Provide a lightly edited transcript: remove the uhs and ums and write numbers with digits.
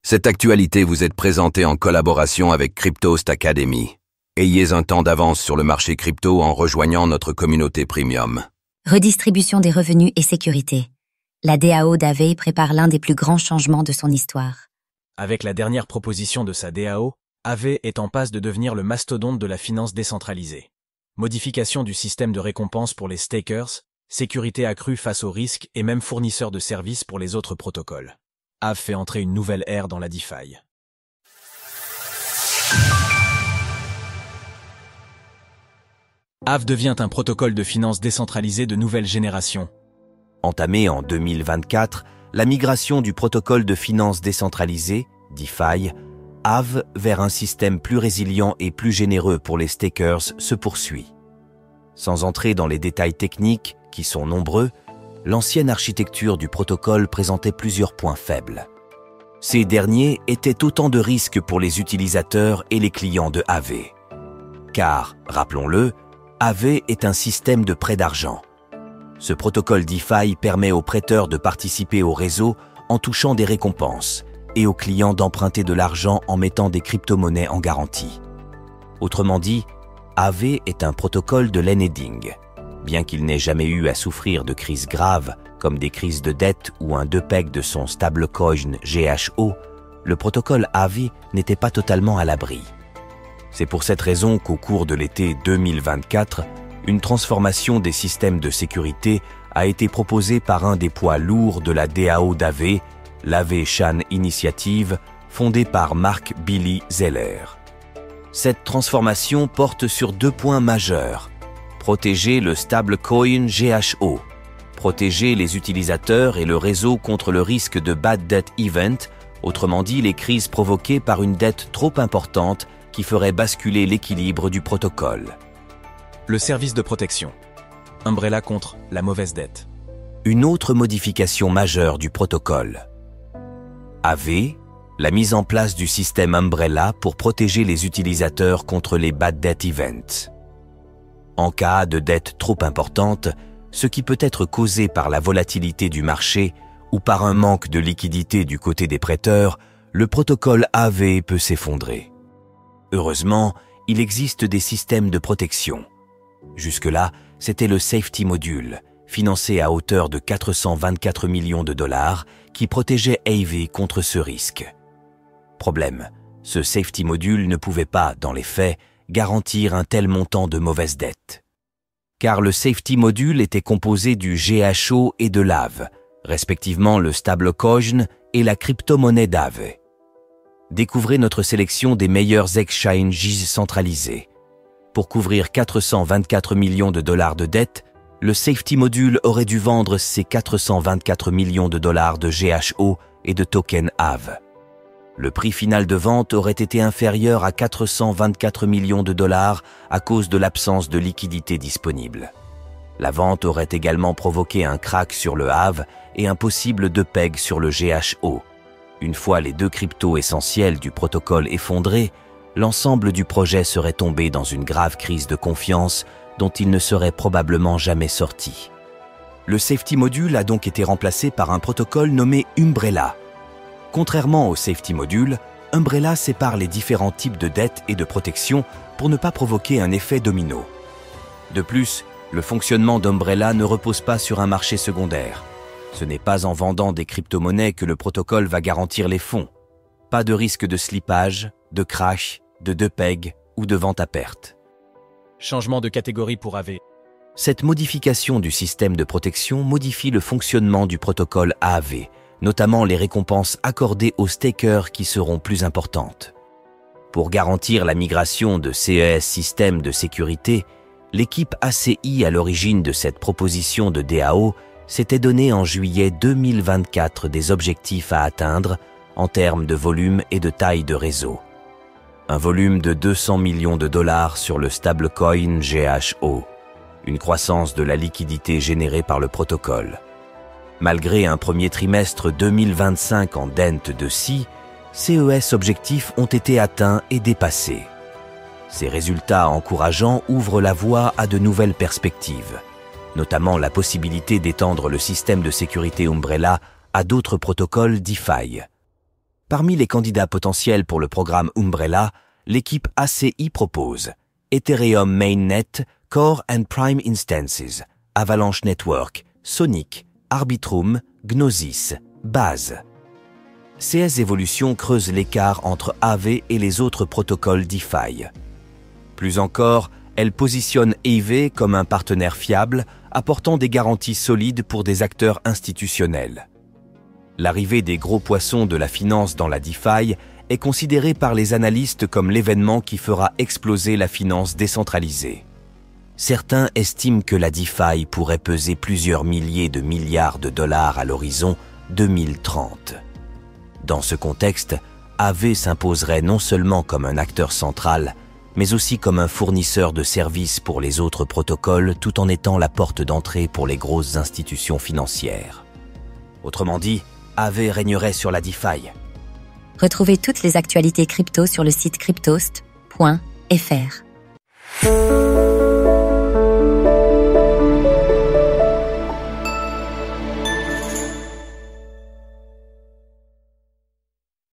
Cette actualité vous est présentée en collaboration avec Cryptost Academy. Ayez un temps d'avance sur le marché crypto en rejoignant notre communauté premium. Redistribution des revenus et sécurité. La DAO d'Aave prépare l'un des plus grands changements de son histoire. Avec la dernière proposition de sa DAO, Aave est en passe de devenir le mastodonte de la finance décentralisée. Modification du système de récompense pour les stakers, sécurité accrue face aux risques et même fournisseur de services pour les autres protocoles. Aave fait entrer une nouvelle ère dans la DeFi. Aave devient un protocole de finance décentralisée de nouvelle génération. Entamée en 2024, la migration du protocole de finance décentralisée, DeFi, Aave vers un système plus résilient et plus généreux pour les stakers se poursuit. Sans entrer dans les détails techniques, qui sont nombreux, l'ancienne architecture du protocole présentait plusieurs points faibles. Ces derniers étaient autant de risques pour les utilisateurs et les clients de Aave. Car, rappelons-le, Aave est un système de prêt d'argent. Ce protocole DeFi permet aux prêteurs de participer au réseau en touchant des récompenses et aux clients d'emprunter de l'argent en mettant des crypto-monnaies en garantie. Autrement dit, Aave est un protocole de lending. Bien qu'il n'ait jamais eu à souffrir de crises graves, comme des crises de dette ou un depeg de son stablecoin GHO, le protocole Aave n'était pas totalement à l'abri. C'est pour cette raison qu'au cours de l'été 2024, une transformation des systèmes de sécurité a été proposée par un des poids lourds de la DAO d'Aave, l'Aave Chain Initiative, fondée par Mark Billy Zeller. Cette transformation porte sur deux points majeurs. Protéger le stablecoin GHO, protéger les utilisateurs et le réseau contre le risque de bad debt event, autrement dit les crises provoquées par une dette trop importante qui ferait basculer l'équilibre du protocole. Le service de protection. Umbrella contre la mauvaise dette. Une autre modification majeure du protocole. Aave, la mise en place du système Umbrella pour protéger les utilisateurs contre les bad debt events. En cas de dette trop importante, ce qui peut être causé par la volatilité du marché ou par un manque de liquidité du côté des prêteurs, le protocole Aave peut s'effondrer. Heureusement, il existe des systèmes de protection. Jusque-là, c'était le Safety Module, financé à hauteur de 424 millions de dollars, qui protégeait Aave contre ce risque. Problème, ce Safety Module ne pouvait pas, dans les faits, garantir un tel montant de mauvaise dette. Car le Safety Module était composé du GHO et de l'Aave, respectivement le stablecoin et la crypto-monnaie d'Aave. Découvrez notre sélection des meilleurs exchanges centralisés. Pour couvrir 424 millions de dollars de dette, le Safety Module aurait dû vendre ses 424 millions de dollars de GHO et de tokens Aave. Le prix final de vente aurait été inférieur à 424 millions de dollars à cause de l'absence de liquidité disponible. La vente aurait également provoqué un crack sur le Aave et un possible depeg sur le GHO. Une fois les deux cryptos essentiels du protocole effondrés, l'ensemble du projet serait tombé dans une grave crise de confiance dont il ne serait probablement jamais sorti. Le Safety Module a donc été remplacé par un protocole nommé Umbrella. Contrairement au Safety Module, Umbrella sépare les différents types de dettes et de protection pour ne pas provoquer un effet domino. De plus, le fonctionnement d'Umbrella ne repose pas sur un marché secondaire. Ce n'est pas en vendant des crypto-monnaies que le protocole va garantir les fonds. Pas de risque de slippage, de crash, de depeg ou de vente à perte. Changement de catégorie pour Aave. Cette modification du système de protection modifie le fonctionnement du protocole Aave, notamment les récompenses accordées aux stakers qui seront plus importantes. Pour garantir la migration de CES système de sécurité, l'équipe ACI à l'origine de cette proposition de DAO s'était donné en juillet 2024 des objectifs à atteindre en termes de volume et de taille de réseau. Un volume de 200 millions de dollars sur le stablecoin GHO, une croissance de la liquidité générée par le protocole. Malgré un premier trimestre 2025 en dent de scie, CES objectifs ont été atteints et dépassés. Ces résultats encourageants ouvrent la voie à de nouvelles perspectives, notamment la possibilité d'étendre le système de sécurité Umbrella à d'autres protocoles DeFi. Parmi les candidats potentiels pour le programme Umbrella, l'équipe ACI propose Ethereum Mainnet, Core and Prime Instances, Avalanche Network, Sonic, Arbitrum, Gnosis, Base. CS Evolution creuse l'écart entre Aave et les autres protocoles DeFi. Plus encore, elle positionne Aave comme un partenaire fiable, apportant des garanties solides pour des acteurs institutionnels. L'arrivée des gros poissons de la finance dans la DeFi est considérée par les analystes comme l'événement qui fera exploser la finance décentralisée. Certains estiment que la DeFi pourrait peser plusieurs milliers de milliards de dollars à l'horizon 2030. Dans ce contexte, Aave s'imposerait non seulement comme un acteur central, mais aussi comme un fournisseur de services pour les autres protocoles tout en étant la porte d'entrée pour les grosses institutions financières. Autrement dit, Aave régnerait sur la DeFi. Retrouvez toutes les actualités crypto sur le site cryptost.fr.